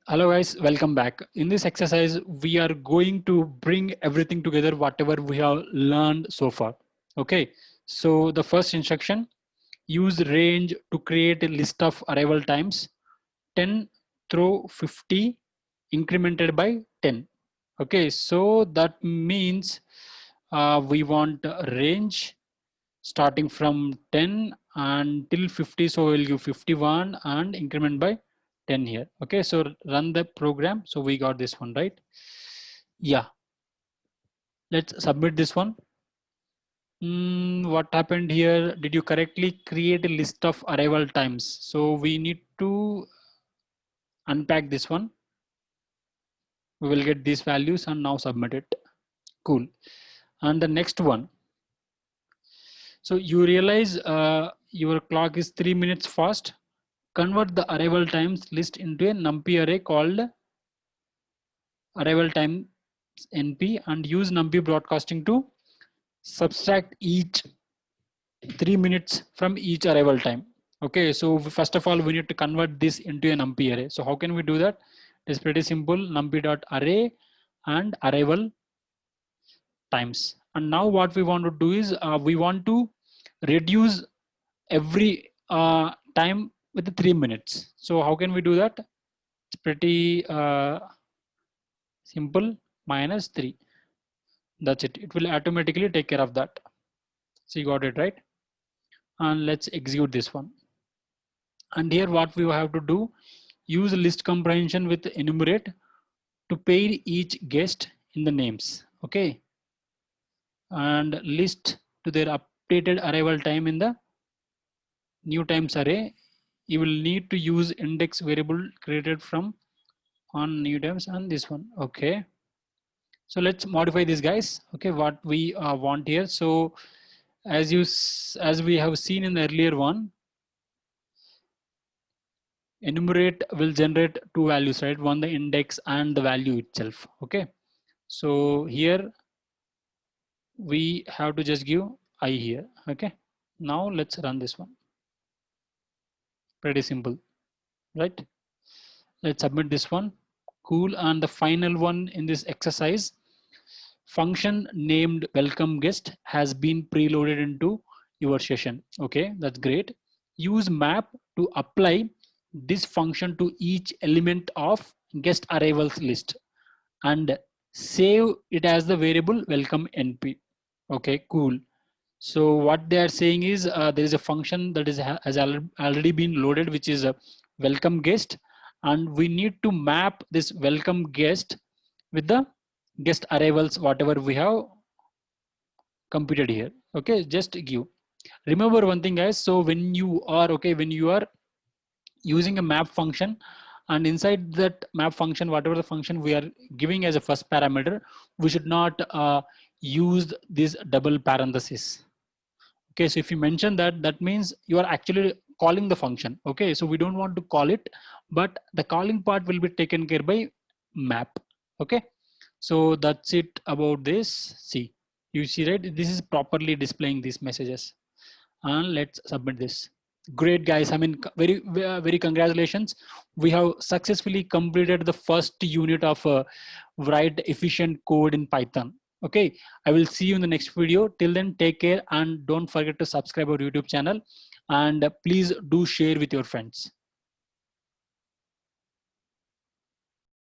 Hello guys, welcome back. In this exercise, we are going to bring everything together, whatever we have learned so far. Okay, so the first instruction, use range to create a list of arrival times, 10 through 50 incremented by 10. Okay, so that means we want a range starting from 10 until 50. So we'll give 51 and increment by 10 here. Okay, so run the program. So we got this one, right? Yeah, let's submit this one. What happened here? Did you correctly create a list of arrival times? So we need to unpack this one. We will get these values and now submit it. Cool. And the next one. So you realize your clock is 3 minutes fast. Convert the arrival times list into a numpy array called arrival times np and use numpy broadcasting to subtract each 3 minutes from each arrival time. Okay, so first of all, we need to convert this into a numpy array. So how can we do that? It's pretty simple, numpy dot array and arrival times. And now what we want to do is we want to reduce every time with the 3 minutes. So how can we do that? It's pretty simple, minus 3. That's it. It will automatically take care of that. So you got it, right? And let's execute this one. And here what we have to do, use list comprehension with enumerate to pair each guest in the names. Okay. And list to their updated arrival time in the new times array. You will need to use index variable created from on new times and this one. Okay. So let's modify this, guys. Okay, what we want here. So as we have seen in the earlier one, enumerate will generate two values, right? One the index and the value itself. Okay, so here we have to just give I here. Okay, now let's run this one. Pretty simple, right? Let's submit this one. Cool. And the final one in this exercise, function named welcome guest has been preloaded into your session. Okay, that's great. Use map to apply this function to each element of guest arrivals list and save it as the variable welcome np. Okay, cool. So what they are saying is there is a function that has already been loaded, which is a welcome guest, and we need to map this welcome guest with the guest arrivals, whatever we have computed here. Okay, just give. Remember one thing, guys. So when you are using a map function, and inside that map function, whatever the function we are giving as a first parameter, we should not use this double parenthesis. Okay, so if you mention that, that means you are actually calling the function. Okay, so we don't want to call it, but the calling part will be taken care by map. Okay, so that's it about this. See, you see, right? This is properly displaying these messages. And let's submit this. Great, guys. I mean, very congratulations. We have successfully completed the first unit of write efficient code in Python. Okay, I will see you in the next video. Till then, take care and don't forget to subscribe our YouTube channel, and please do share with your friends.